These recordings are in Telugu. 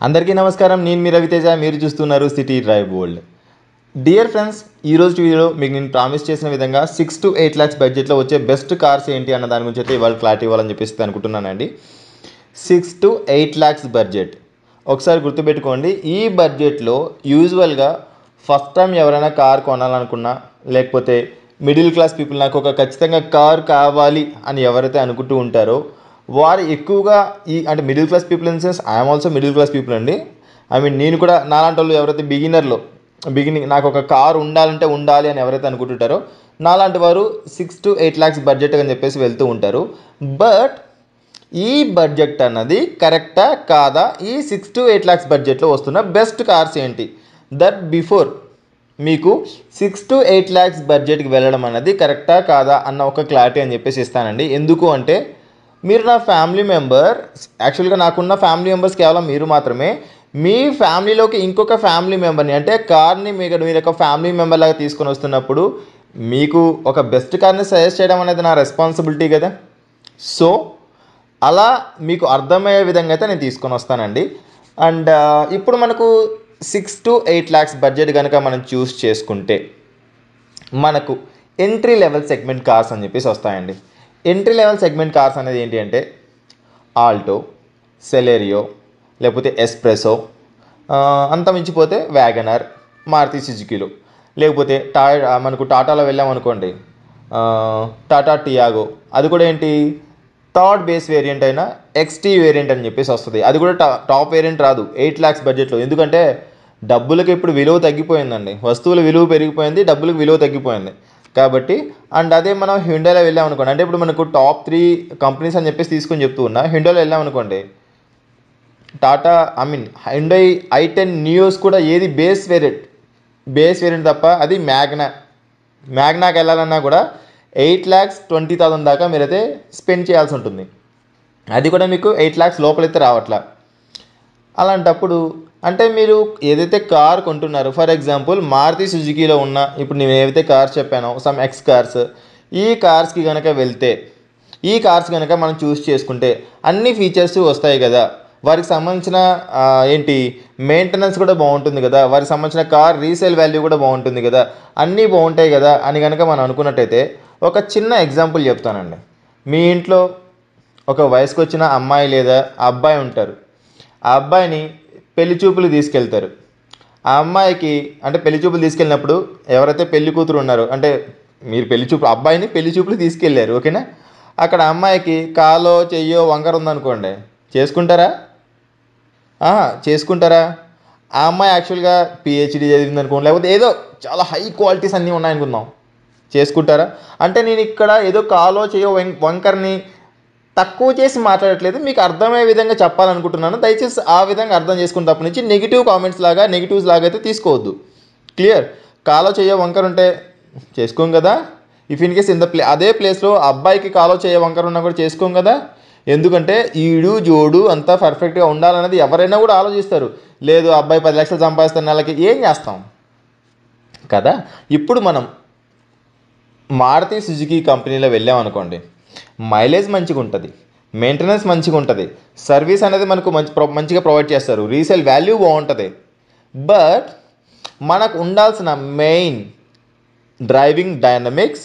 అందరికీ నమస్కారం. నేను మీ రవితేజ. మీరు చూస్తున్నారు city drive world. Dear friends, ఈరోజు వీడియోలో మీకు నేను ప్రామిస్ చేసిన విధంగా 6 to 8 lakhs బడ్జెట్లో వచ్చే బెస్ట్ కార్స్ ఏంటి అన్న దాని గురించి అయితే ఇవాళ క్లారిటీ ఇవ్వాలని చెప్పేసి అనుకుంటున్నానండి. 6 to 8 lakhs బడ్జెట్ ఒకసారి గుర్తుపెట్టుకోండి. ఈ బడ్జెట్లో యూజువల్గా ఫస్ట్ టైం ఎవరైనా కార్ కొనాలనుకున్నా, లేకపోతే మిడిల్ క్లాస్ పీపుల్ నాకు ఒక ఖచ్చితంగా కార్ కావాలి అని ఎవరైతే అనుకుంటూ ఉంటారో వారు ఎక్కువగా అంటే middle class people in sense I'm also middle class people అండి. నేను కూడా నాలాంటి వాళ్ళు ఎవరైతే బిగినింగ్ నాకు ఒక కార్ ఉండాలి అని ఎవరైతే అనుకుంటుంటారో నాలాంటి వారు 6 to 8 lakhs బడ్జెట్ అని చెప్పేసి వెళ్తూ ఉంటారు. బట్ ఈ బడ్జెట్ అన్నది కరెక్టా కాదా? ఈ 6 to 8 lakhs బడ్జెట్లో వస్తున్న బెస్ట్ కార్స్ ఏంటి? దట్ బిఫోర్ మీకు 6 to 8 lakhs బడ్జెట్కి వెళ్ళడం అన్నది కరెక్టా కాదా అన్న ఒక క్లారిటీ అని చెప్పేసి ఇస్తానండి. ఎందుకు అంటే మీరు నా ఫ్యామిలీ మెంబర్. యాక్చువల్గా నాకున్న ఫ్యామిలీ మెంబర్స్ కేవలం మీరు మాత్రమే. మీ ఫ్యామిలీలోకి ఇంకొక ఫ్యామిలీ మెంబర్ని అంటే కార్ని మీరు ఒక ఫ్యామిలీ మెంబర్ లాగా తీసుకొని వస్తున్నప్పుడు మీకు ఒక బెస్ట్ కార్ని సజెస్ట్ చేయడం అనేది నా రెస్పాన్సిబిలిటీ కదా. సో అలా మీకు అర్థమయ్యే విధంగా అయితే నేను తీసుకొని వస్తానండి. అండ్ ఇప్పుడు మనకు 6 to 8 lakhs బడ్జెట్ కనుక మనం చూస్ చేసుకుంటే మనకు ఎంట్రీ లెవెల్ సెగ్మెంట్ కార్స్ అని చెప్పేసి వస్తాయండి. ఎంట్రీ లెవెల్ సెగ్మెంట్ కార్స్ అనేది ఏంటి అంటే ఆల్టో, సెలెరియో, లేకపోతే ఎస్ప్రెసో, అంత మించిపోతే వ్యాగనర్, మారుతి సుజుకీలో, లేకపోతే మనకు టాటాలో వెళ్ళామనుకోండి టాటా టియాగో. అది కూడా ఏంటి థర్డ్ బేస్ వేరియంట్ అయినా XT వేరియంట్ అని చెప్పేసి వస్తుంది. అది కూడా టాప్ వేరియంట్ రాదు 8 lakhs బడ్జెట్లో. ఎందుకంటే డబ్బులకి ఇప్పుడు విలువ తగ్గిపోయిందండి. వస్తువుల విలువ పెరిగిపోయింది, డబ్బులకు విలువ తగ్గిపోయింది కాబట్టి. అండ్ అదే మనం హ్యుండాలో వెళ్ళామనుకోండి, అంటే ఇప్పుడు మనకు టాప్ 3 కంపెనీస్ అని చెప్పేసి తీసుకొని చెప్తూ ఉన్నా. హ్యుండాలో వెళ్ళామనుకోండి టాటా హ్యుండై i10 నియోస్ కూడా ఏది బేస్ వేరియంట్ తప్ప అది మ్యాగ్నాకి వెళ్ళాలన్నా కూడా 8,20,000 దాకా మీరైతే స్పెండ్ చేయాల్సి ఉంటుంది. అది కూడా మీకు 8 lakhs లోపలైతే రావట్లా. అలాంటప్పుడు అంటే మీరు ఏదైతే కార్ కొంటున్నారో, ఫర్ ఎగ్జాంపుల్ మారుతి సుజుకీలో ఉన్న ఇప్పుడు నేను ఏవైతే కార్స్ చెప్పానో సమ్ ఎక్స్ కార్స్, ఈ కార్స్కి కనుక వెళ్తే ఈ కార్స్ కనుక మనం చూస్ చేసుకుంటే అన్ని ఫీచర్స్ వస్తాయి కదా. వారికి సంబంధించిన మెయింటెనెన్స్ కూడా బాగుంటుంది కదా, వారికి సంబంధించిన కార్ రీసేల్ వాల్యూ కూడా బాగుంటుంది కదా, అన్నీ బాగుంటాయి కదా అని కనుక మనం అనుకున్నట్టయితే ఒక చిన్న ఎగ్జాంపుల్ చెప్తానండి. మీ ఇంట్లో ఒక వయసుకు వచ్చిన అమ్మాయి లేదా అబ్బాయి ఉంటారు. ఆ అబ్బాయిని పెళ్లి చూపులు తీసుకెళ్తారు. ఆ అమ్మాయికి అంటే పెళ్లి చూపులు తీసుకెళ్ళినప్పుడు ఎవరైతే పెళ్లి కూతురు ఉన్నారో, అంటే మీరు అబ్బాయిని పెళ్లి చూపులు తీసుకెళ్ళారు, ఓకేనా. అక్కడ అమ్మాయికి కాలో చెయ్యో వంకర ఉందనుకోండి, చేసుకుంటారా? ఆ అమ్మాయి యాక్చువల్గా PhD చదివింది అనుకోండి, లేకపోతే ఏదో చాలా హై క్వాలిటీస్ అన్నీ ఉన్నాయనుకుందాం, చేసుకుంటారా? అంటే నేను ఇక్కడ ఏదో కాలో చెయ్యో వంకరని తక్కువ చేసి మాట్లాడట్లేదు, మీకు అర్థమయ్యే విధంగా చెప్పాలనుకుంటున్నాను. దయచేసి ఆ విధంగా అర్థం చేసుకుని తప్ప నుంచి నెగిటివ్స్ లాగా అయితే తీసుకోవద్దు. క్లియర్? కాలో చెయ్యో వంకర ఉంటే చేసుకోం కదా. ఇఫ్ ఇన్ కేస్ అదే ప్లేస్లో అబ్బాయికి కాలో చెయ్యో వంకర ఉన్నా కూడా చేసుకోం కదా. ఎందుకంటే ఈడు జోడు అంతా పర్ఫెక్ట్గా ఉండాలన్నది ఎవరైనా కూడా ఆలోచిస్తారు. లేదు అబ్బాయి 10 లక్షలు సంపాదిస్తున్న నెలకి ఏం చేస్తాం కదా. ఇప్పుడు మనం మారుతి సుజుకీ కంపెనీలో వెళ్ళామనుకోండి, మైలేజ్ మంచిగా ఉంటుంది, మెయింటెనెన్స్ మంచిగా ఉంటుంది, సర్వీస్ అనేది మనకు మంచిగా ప్రొవైడ్ చేస్తారు, రీసేల్ వాల్యూ బాగుంటుంది. బట్ మనకు ఉండాల్సిన main driving dynamics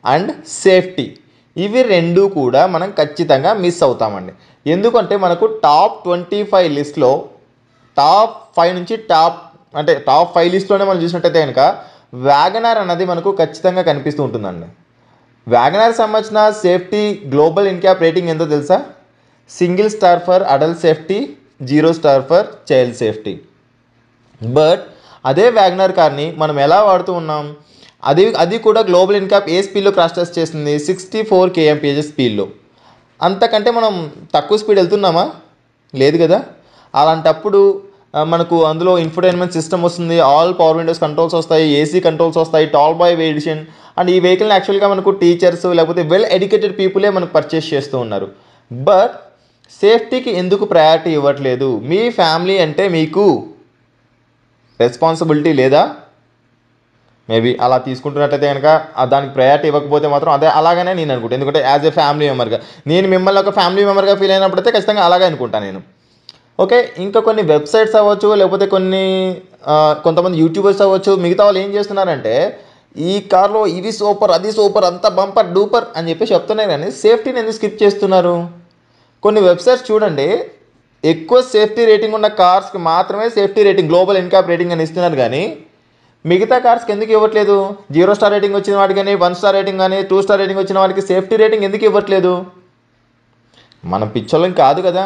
and safety, ఇవి రెండు కూడా మనం ఖచ్చితంగా మిస్ అవుతామండి. ఎందుకంటే మనకు టాప్ 25 లిస్ట్లో టాప్ 5 నుంచి టాప్ 5 లిస్ట్లోనే మనం చూసినట్టయితే కనుక వ్యాగనర్ అన్నది మనకు ఖచ్చితంగా కనిపిస్తూ ఉంటుందండి. వ్యాగనర్ సంబంధించిన సేఫ్టీ గ్లోబల్ ఇన్క్యాప్ రేటింగ్ ఎంతో తెలుసా? 1 star for adult safety, 0 star for child safety. But అదే వ్యాగనర్ కార్ని మనం ఎలా వాడుతూ ఉన్నాం? అది కూడా గ్లోబల్ ఇన్క్యాప్ ఏ స్పీడ్లో క్రాష్ టెస్ట్ చేస్తుంది? 64 kmph స్పీడ్లో. అంతకంటే మనం తక్కువ స్పీడ్ వెళ్తున్నామా? లేదు కదా. అలాంటప్పుడు మనకు అందులో ఇన్ఫోటైన్మెంట్ సిస్టమ్ వస్తుంది, ఆల్ పవర్ విండోస్ కంట్రోల్స్ వస్తాయి, AC కంట్రోల్స్ వస్తాయి, టాల్ బాయ్ ఎడిషన్. అండ్ ఈ వెహికల్ని యాక్చువల్గా మనకు టీచర్స్ లేకపోతే వెల్ ఎడ్యుకేటెడ్ పీపులే మనకు పర్చేస్ చేస్తూ ఉన్నారు. బట్ సేఫ్టీకి ఎందుకు ప్రయారిటీ ఇవ్వట్లేదు? మీ ఫ్యామిలీ అంటే మీకు రెస్పాన్సిబిలిటీ లేదా? మేబీ అలా తీసుకుంటున్నట్టయితే కనుక దానికి ప్రయారిటీ ఇవ్వకపోతే మాత్రం అలాగనే నేను అనుకుంటాను. ఎందుకంటే యాజ్ ఏ ఫ్యామిలీ మెంబర్గా నేను మిమ్మల్ని ఒక ఫ్యామిలీ మెంబర్గా ఫీల్ అయినప్పుడైతే ఖచ్చితంగా అలాగే అనుకుంటాను నేను. ఓకే, ఇంకా కొన్ని వెబ్సైట్స్ అవ్వచ్చు, లేకపోతే కొంతమంది యూట్యూబర్స్ అవ్వచ్చు, మిగతా వాళ్ళు ఏం చేస్తున్నారంటే ఈ కార్లో ఇది సూపర్, అది సూపర్, అంత బంపర్ డూపర్ అని చెప్పి చెప్తున్నారు, కానీ సేఫ్టీని ఎందుకు స్కిప్ చేస్తున్నారు? కొన్ని వెబ్సైట్స్ చూడండి, ఎక్కువ సేఫ్టీ రేటింగ్ ఉన్న కార్స్కి మాత్రమే safety rating, global NCAP rating అని ఇస్తున్నారు, కానీ మిగతా కార్స్కి ఎందుకు ఇవ్వట్లేదు? 0 స్టార్ రేటింగ్ వచ్చిన వాటికి కానీ, 1 స్టార్ రేటింగ్ కానీ, 2 స్టార్ రేటింగ్ వచ్చిన వాటికి సేఫ్టీ రేటింగ్ ఎందుకు ఇవ్వట్లేదు? మనం పిచ్చోళ్ళం కాదు కదా,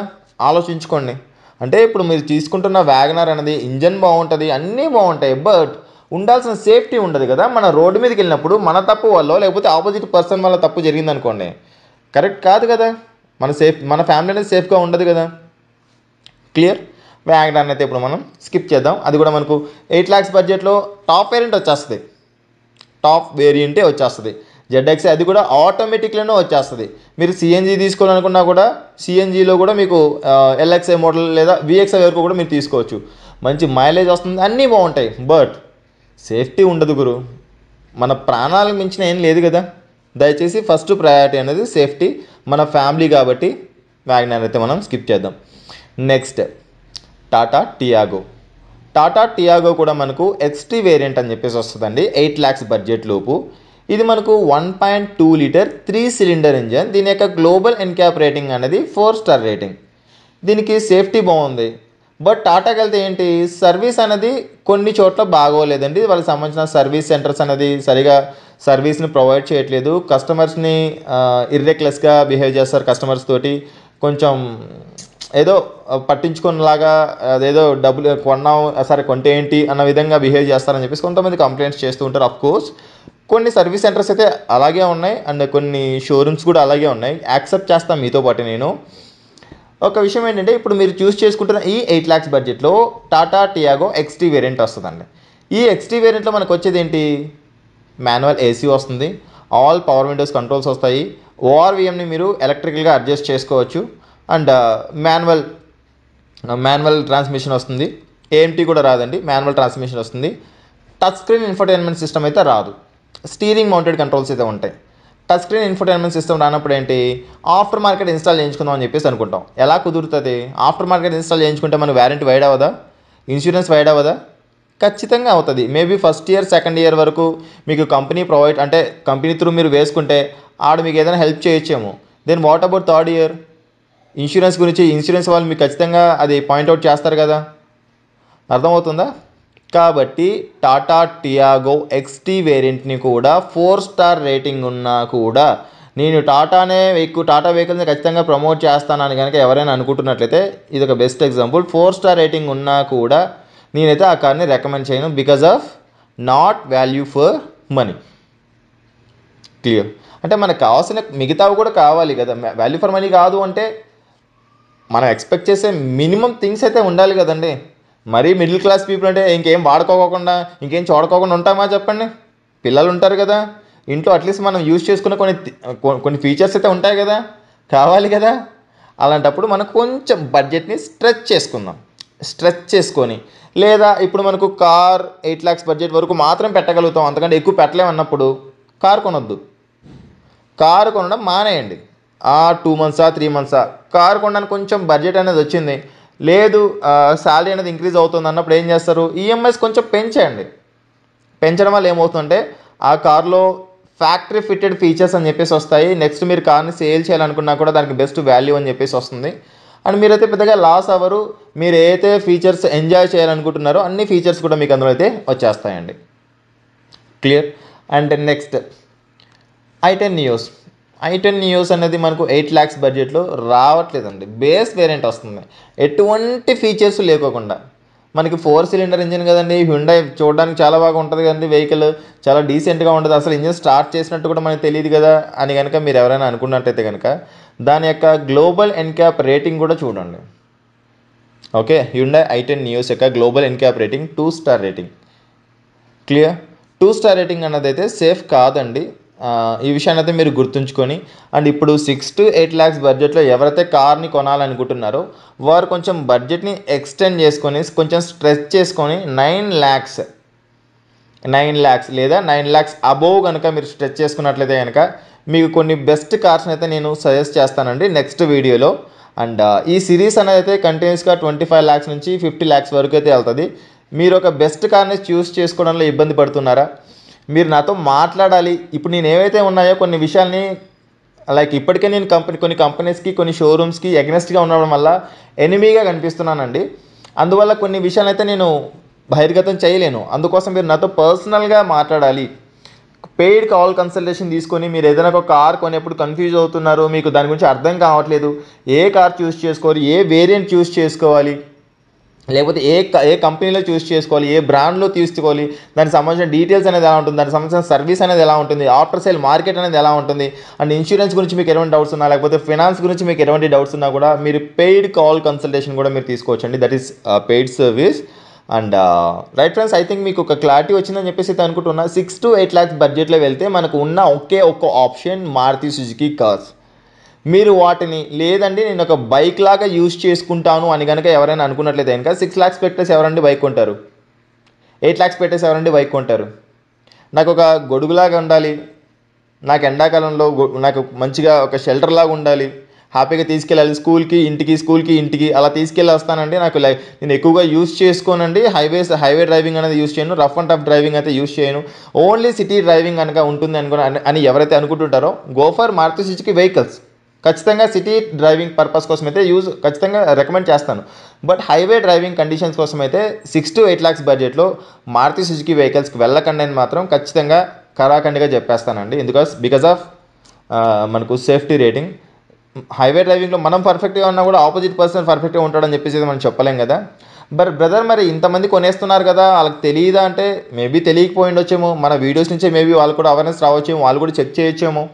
ఆలోచించుకోండి. అంటే ఇప్పుడు మీరు తీసుకుంటున్న వ్యాగనర్ అనేది ఇంజన్ బాగుంటుంది, అన్నీ బాగుంటాయి, బట్ ఉండాల్సిన సేఫ్టీ ఉండదు కదా. మన రోడ్డు మీదకి వెళ్ళినప్పుడు మన తప్పు వల్ల, లేకపోతే ఆపోజిట్ పర్సన్ వల్ల తప్పు జరిగిందనుకోండి, కరెక్ట్ కాదు కదా. మన ఫ్యామిలీ అనేది సేఫ్గా ఉండదు కదా. క్లియర్? వ్యాగనర్ అయితే ఇప్పుడు మనం స్కిప్ చేద్దాం. అది కూడా మనకు 8 lakhs బడ్జెట్లో టాప్ వేరియంట్ వచ్చేస్తుంది, టాప్ వేరియంటే వచ్చేస్తుంది ZX. అది కూడా ఆటోమేటిక్లోనే వచ్చేస్తుంది. మీరు సిఎన్జీ తీసుకోవాలనుకున్నా కూడా సిఎన్జీలో కూడా మీకు LXI మోడల్ లేదా VXI వరకు కూడా మీరు తీసుకోవచ్చు. మంచి మైలేజ్ వస్తుంది, అన్నీ బాగుంటాయి, బట్ సేఫ్టీ ఉండదు గురు. మన ప్రాణాలకు మించిన ఏం లేదు కదా. దయచేసి ఫస్ట్ ప్రయారిటీ అనేది సేఫ్టీ, మన ఫ్యామిలీ కాబట్టి వ్యాగనర్ అయితే మనం స్కిప్ చేద్దాం. నెక్స్ట్ టాటా టియాగో కూడా మనకు XT వేరియంట్ అని చెప్పేసి వస్తుందండి, 8 lakhs బడ్జెట్ లోపు. ఇది మనకు 1.2 లీటర్ 3 సిలిండర్ ఇంజన్. దీని యొక్క గ్లోబల్ ఎన్క్యాప్ రేటింగ్ అనేది 4 స్టార్ రేటింగ్. దీనికి సేఫ్టీ బాగుంది, బట్ టాటాకి వెళ్తే ఏంటి, సర్వీస్ అనేది కొన్ని చోట్ల బాగోలేదండి. వాళ్ళకి సంబంధించిన సర్వీస్ సెంటర్స్ అనేది సరిగా సర్వీస్ని ప్రొవైడ్ చేయట్లేదు. కస్టమర్స్ని ఇర్రెక్లెస్గా బిహేవ్ చేస్తారు. కస్టమర్స్ తోటి కొంచెం ఏదో పట్టించుకునేలాగా, అదేదో డబ్బులు కొన్నాం సరే కొంటే ఏంటి అన్న విధంగా బిహేవ్ చేస్తారని చెప్పేసి కొంతమంది కంప్లైంట్స్ చేస్తూ ఉంటారు. అఫ్కోర్స్ కొన్ని సర్వీస్ సెంటర్స్ అయితే అలాగే ఉన్నాయి, అండ్ కొన్ని షోరూమ్స్ కూడా అలాగే ఉన్నాయి, యాక్సెప్ట్ చేస్తాను మీతో పాటు నేను. ఒక విషయం ఏంటంటే, ఇప్పుడు మీరు చూస్ చేసుకుంటున్న ఈ 8 lakhs బడ్జెట్లో టాటా టియాగో XT వేరియంట్ వస్తుందండి. ఈ XT వేరియంట్లో మనకు వచ్చేది ఏంటి, మాన్యువల్ AC వస్తుంది, ఆల్ పవర్ విండోస్ కంట్రోల్స్ వస్తాయి, ORVMని మీరు ఎలక్ట్రికల్గా అడ్జస్ట్ చేసుకోవచ్చు, అండ్ మాన్యువల్ ట్రాన్స్మిషన్ వస్తుంది. AMT కూడా రాదండి, మాన్యువల్ ట్రాన్స్మిషన్ వస్తుంది. టచ్ స్క్రీన్ ఇన్ఫర్టైన్మెంట్ సిస్టమ్ అయితే రాదు, స్టీరింగ్ మౌంటెడ్ కంట్రోల్స్ అయితే ఉంటాయి. టచ్ స్క్రీన్ ఇన్ఫర్టైన్మెంట్ సిస్టమ్ రానప్పుడు ఏంటి, ఆఫ్టర్ మార్కెట్ ఇన్స్టాల్ చేయించుకుందాం అని చెప్పేసి అనుకుంటాం. ఎలా కుదురుతుంది? ఆఫ్టర్ మార్కెట్ ఇన్స్టాల్ చేయించుకుంటే మన వారంటీ వైడ్ అవ్వదా, ఇన్సూరెన్స్ వైడ్ అవ్వదా? ఖచ్చితంగా అవుతుంది. Maybe first year second year వరకు మీకు కంపెనీ ప్రొవైడ్, అంటే కంపెనీ త్రూ మీరు వేసుకుంటే ఆడు మీకు ఏదైనా హెల్ప్ చేయొచ్చేమో. Then what about third year? Insurance గురించి ఇన్సూరెన్స్ వాళ్ళు మీకు ఖచ్చితంగా అది పాయింట్అవుట్ చేస్తారు కదా. అర్థమవుతుందా? కాబట్టి టాటా టియాగో XT వేరియంట్ని కూడా 4 స్టార్ రేటింగ్ ఉన్నా కూడా, నేను టాటా వెహికల్ని ఖచ్చితంగా ప్రమోట్ చేస్తానని కనుక ఎవరైనా అనుకుంటున్నట్లయితే ఇది ఒక బెస్ట్ ఎగ్జాంపుల్. 4 స్టార్ రేటింగ్ ఉన్నా కూడా నేనైతే ఆ కార్ని రికమెండ్ చేయను, because of not value for money. Clear? అంటే మనకు కావాల్సిన మిగతావి కూడా కావాలి కదా. వాల్యూ ఫర్ మనీ కాదు అంటే మనం ఎక్స్పెక్ట్ చేసే మినిమం థింగ్స్ అయితే ఉండాలి కదండి. మరీ మిడిల్ క్లాస్ పీపుల్ అంటే ఇంకేం వాడుకోకుండా ఇంకేం చూడకోకుండా ఉంటామా చెప్పండి? పిల్లలు ఉంటారు కదా ఇంట్లో, అట్లీస్ట్ మనం యూజ్ చేసుకున్న కొన్ని ఫీచర్స్ అయితే ఉంటాయి కదా, కావాలి కదా. అలాంటప్పుడు మనం కొంచెం బడ్జెట్ని స్ట్రెచ్ చేసుకొని, లేదా ఇప్పుడు మనకు కార్ 8 lakhs బడ్జెట్ వరకు మాత్రం పెట్టగలుగుతాం, అంతకంటే ఎక్కువ పెట్టలేమన్నప్పుడు కార్ కొనొద్దు. కారు కొనడం మానేయండి. 2 months 3 months కారు కొనడానికి కొంచెం బడ్జెట్ అనేది వచ్చింది, లేదు శాలరీ అనేది ఇంక్రీజ్ అవుతుంది అన్నప్పుడు ఏం చేస్తారు, ఈఎంఐస్ కొంచెం పెంచండి. పెంచడం వల్ల ఏమవుతుందంటే ఆ కార్లో ఫ్యాక్టరీ ఫిట్టెడ్ ఫీచర్స్ అని చెప్పేసి వస్తాయి. నెక్స్ట్ మీరు కార్ని సేల్ చేయాలనుకున్నా కూడా దానికి బెస్ట్ వాల్యూ అని చెప్పేసి వస్తుంది, అండ్ మీరైతే పెద్దగా లాస్ అవ్వరు. మీరు ఏదైతే ఫీచర్స్ ఎంజాయ్ చేయాలనుకుంటున్నారో అన్ని ఫీచర్స్ కూడా మీకు అందులో అయితే వచ్చేస్తాయండి. Clear? And next i10 Nios అనేది మనకు 8 lakhs బడ్జెట్లో రావట్లేదండి. బేస్ వేరియంట్ వస్తుంది, ఎటువంటి ఫీచర్స్ లేకోకుండా. మనకి 4 సిలిండర్ ఇంజిన్ కదండి, హ్యుండై చూడడానికి చాలా బాగా ఉంటుంది కదండి, వెహికల్ చాలా డీసెంట్గా ఉంటుంది. అసలు ఇంజిన్ స్టార్ట్ చేసినట్టు కూడా మనకు తెలియదు కదా అని కనుక మీరు ఎవరైనా అనుకున్నట్టయితే కనుక దాని యొక్క గ్లోబల్ ఎన్క్యాప్ రేటింగ్ కూడా చూడండి. ఓకే, హ్యుండై i10 నియోస్ యొక్క global NCAP rating 2 star rating. Clear? 2 star rating అన్నది అయితే సేఫ్ కాదండి. ఈ విషయాన్ని అయితే మీరు గుర్తుంచుకొని, అండ్ ఇప్పుడు 6 to 8 lakhs బడ్జెట్లో ఎవరైతే కార్ని కొనాలనుకుంటున్నారో వారు కొంచెం బడ్జెట్ని ఎక్స్టెండ్ చేసుకొని, కొంచెం స్ట్రెచ్ చేసుకొని 9 lakhs లేదా 9 lakhs అబోవ్ కనుక మీరు స్ట్రెచ్ చేసుకున్నట్లయితే కనుక మీకు కొన్ని బెస్ట్ కార్స్ని అయితే నేను సజెస్ట్ చేస్తానండి నెక్స్ట్ వీడియోలో. అండ్ ఈ సిరీస్ అనేది అయితే కంటిన్యూస్గా 25 lakhs నుంచి 50 lakhs వరకు అయితే వెళ్తుంది. మీరు ఒక బెస్ట్ కార్ని చూస్ చేసుకోవడంలో ఇబ్బంది పడుతున్నారా? మీరు నాతో మాట్లాడాలి. ఇప్పుడు నేను ఏవైతే ఉన్నాయో కొన్ని విషయాల్ని లైక్ ఇప్పటికే నేను కొన్ని కంపెనీస్కి కొన్ని షోరూమ్స్కి ఎగ్నెస్ట్గా ఉండడం వల్ల ఎనిమీగా కనిపిస్తున్నానండి. అందువల్ల కొన్ని విషయాలు అయితే నేను బహిర్గతం చేయలేను. అందుకోసం మీరు నాతో పర్సనల్గా మాట్లాడాలి. పెయిడ్ కాల్ కన్సల్టేషన్ తీసుకొని మీరు ఏదైనా ఒక కార్ కొనేప్పుడు కన్ఫ్యూజ్ అవుతున్నారు, మీకు దాని గురించి అర్థం కావట్లేదు, ఏ కార్ చూస్ చేసుకోవాలి, ఏ వేరియంట్ చూస్ చేసుకోవాలి, లేకపోతే ఏ కంపెనీలో చూస్ చేసుకోవాలి, ఏ బ్రాండ్లో తీసుకోవాలి, దానికి సంబంధించిన డీటెయిల్స్ అనేది ఎలా ఉంటుంది, దానికి సంబంధించిన సర్వీస్ అనేది ఎలా ఉంటుంది, ఆఫ్టర్ సేల్ మార్కెట్ అనేది ఎలా ఉంటుంది, అండ్ ఇన్సూరెన్స్ గురించి మీకు ఎటువంటి డౌట్స్ ఉన్నా, లేకపోతే ఫైనాన్స్ గురించి మీకు ఎటువంటి డౌట్స్ ఉన్నా కూడా మీరు పెయిడ్ కాల్ కన్సల్టేషన్ కూడా మీరు తీసుకోవచ్చండి. That is paid service. And right friends, I think మీకు ఒక క్లారిటీ వచ్చిందని చెప్పేసి అయితే అనుకుంటున్నా. 6 to 8 lakhs బడ్జెట్లో వెళ్తే మనకు ఉన్న ఒక్క ఆప్షన్ మారుతి సుజుకి కార్స్. మీరు వాటిని లేదండి నేను ఒక బైక్ లాగా యూజ్ చేసుకుంటాను అని కనుక ఎవరైనా అనుకున్నట్లయితే కనుక 6 lakhs పెట్టేసి ఎవరండి బైక్ కొంటారు? 8 lakhs పెట్టేసి ఎవరండి బైక్ కొంటారు? నాకు ఒక గొడుగులాగా ఉండాలి, నాకు ఎండాకాలంలో నాకు మంచిగా ఒక షెల్టర్ లాగా ఉండాలి, హ్యాపీగా తీసుకెళ్ళాలి స్కూల్కి ఇంటికి అలా తీసుకెళ్ళి వస్తానండి. నేను ఎక్కువగా యూజ్ చేసుకోనండి, హైవే డ్రైవింగ్ అనేది యూజ్ చేయను, రఫ్ అండ్ టఫ్ డ్రైవింగ్ అయితే యూజ్ చేయను, ఓన్లీ సిటీ డ్రైవింగ్ కనుక ఉంటుంది అని ఎవరైతే అనుకుంటుంటారో go for Maruti Suzuki vehicles. ఖచ్చితంగా సిటీ డ్రైవింగ్ పర్పస్ కోసం అయితే ఖచ్చితంగా రికమెండ్ చేస్తాను. బట్ హైవే డ్రైవింగ్ కండిషన్స్ కోసం అయితే 6 to 8 lakhs బడ్జెట్లో మారుతి సుజుకి వెహికల్స్కి వెళ్ళకండి అని మాత్రం ఖచ్చితంగా కరాఖండిగా చెప్పేస్తానండి. బికాస్ ఆఫ్ మనకు సేఫ్టీ రేటింగ్. హైవే డ్రైవింగ్లో మనం పర్ఫెక్ట్గా ఉన్నా కూడా ఆపోజిట్ పర్సన్ పర్ఫెక్ట్గా ఉంటాడని చెప్పేసి మనం చెప్పలేం కదా. బ్రదర్ మరి ఇంతమంది కొనేస్తున్నారు కదా, వాళ్ళకి తెలియదా అంటే మేబీ తెలియకపోయి ఉండొచ్చేమో. మన వీడియోస్ నుంచే మేబీ వాళ్ళు కూడా అవేర్నెస్ రావచ్చేమో, వాళ్ళు కూడా చెక్ చేయొచ్చేమో.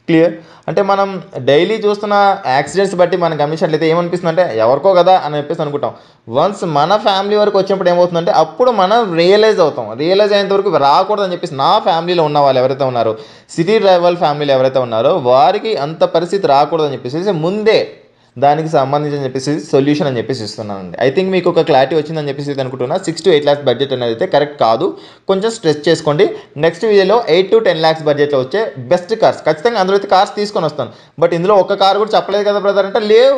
క్లియర్. అంటే మనం డైలీ చూస్తున్న యాక్సిడెంట్స్ బట్టి మనం గమనించినట్లయితే ఏమనిపిస్తుంది అంటే ఎవరికో కదా అని చెప్పేసి అనుకుంటాం. వన్స్ మన ఫ్యామిలీ వరకు వచ్చినప్పుడు ఏమవుతుందంటే అప్పుడు మనం రియలైజ్ అయ్యేంత వరకు రాకూడదని చెప్పేసి నా ఫ్యామిలీలో ఉన్న వాళ్ళు ఎవరైతే ఉన్నారో, సిటీ డ్రైవర్ ఫ్యామిలీలో ఎవరైతే ఉన్నారో వారికి అంత పరిస్థితి రాకూడదని చెప్పేసి ముందే దానికి సంబంధించి అని చెప్పేసి సొల్యూషన్ అని చెప్పేసి ఇస్తున్నానండి. ఐ థింక్ మీకు ఒక క్లారిటీ వచ్చిందని చెప్పేసి అనుకుంటున్నా. 6 to 8 lakhs బడ్జెట్ అనేది అయితే కరెక్ట్ కాదు, కొంచెం స్ట్రెస్ చేసుకోండి. నెక్స్ట్ వీడియోలో 8 to 10 lakhs బడ్జెట్లో వచ్చే బెస్ట్ కార్స్, ఖచ్చితంగా అందులో అయితే కార్స్ తీసుకొని వస్తాను. బట్ ఇందులో ఒక్క కార్ కూడా చెప్పలేదు కదా బ్రదర్ అంటే లేవు.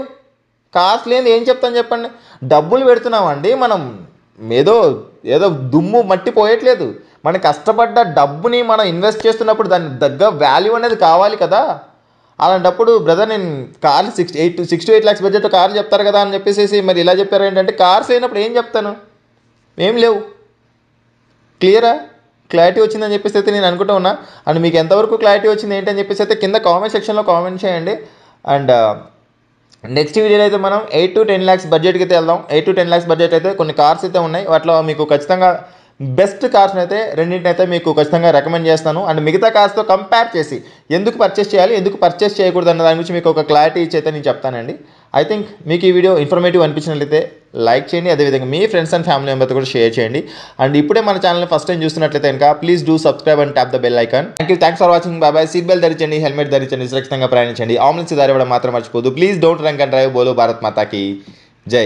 కార్స్ లేని ఏం చెప్తాను చెప్పండి. డబ్బులు పెడుతున్నామండి మనం, ఏదో దుమ్ము మట్టి పోయట్లేదు. మన కష్టపడ్డ డబ్బుని మనం ఇన్వెస్ట్ చేస్తున్నప్పుడు దాని దగ్గర వాల్యూ అనేది కావాలి కదా. అలాంటప్పుడు బ్రదర్ నేను కార్లు 6 to 8 lakhs బడ్జెట్ కార్లు చెప్తారు కదా అని చెప్పేసి మరి ఇలా చెప్పారు ఏంటంటే కార్స్ లేనప్పుడు ఏం చెప్తాను? ఏం లేవు. క్లియరా? క్లారిటీ వచ్చిందని చెప్పేసి అయితే నేను అనుకుంటూ ఉన్నా. అండ్ మీకు ఎంతవరకు క్లారిటీ వచ్చింది ఏంటని చెప్పేసి అయితే కింద కామెంట్ సెక్షన్లో కామెంట్ చేయండి. అండ్ నెక్స్ట్ వీడియోలో అయితే మనం 8 to 10 lakhs బడ్జెట్కి అయితే వెళ్దాం. 8 to 10 lakhs బడ్జెట్ అయితే కొన్ని కార్స్ అయితే ఉన్నాయి, వాటిలో మీకు ఖచ్చితంగా బెస్ట్ కార్స్ని అయితే రెండింటిని అయితే మీకు ఖచ్చితంగా రికమెండ్ చేస్తాను. అండ్ మిగతా కార్స్తో కంపేర్ చేసి ఎందుకు పర్చేస్ చేయాలి, ఎందుకు పర్చేస్ చేయకూడదు అన్న దాని గురించి మీకు ఒక క్లారిటీ ఇచ్చి అయితే నేను చెప్తానండి. ఐ థింక్ మీకు ఈ వీడియో ఇన్ఫర్మేటివ్ అనిపించినట్లయితే లైక్ చేయండి, అదేవిధంగా మీ ఫ్రెండ్స్ అండ్ ఫ్యామిలీ మెంబర్తో కూడా షేర్ చేయండి. అండ్ ఇప్పుడే మన ఛానల్ని ఫస్ట్ టైం చూస్తున్నట్లయితే కనుక please do subscribe and tap the bell icon. Thanks for watching. Bye. Seat belt ధరించండి, హెల్మెట్ ధరించండి, సురక్షితంగా ప్రయాణించండి, ఆంబులెన్స్ దారి ఇవ్వడం మాత్రం మర్చిపోదు. Please don't drink and drive. బోలో భారత్ మాతాకి జై.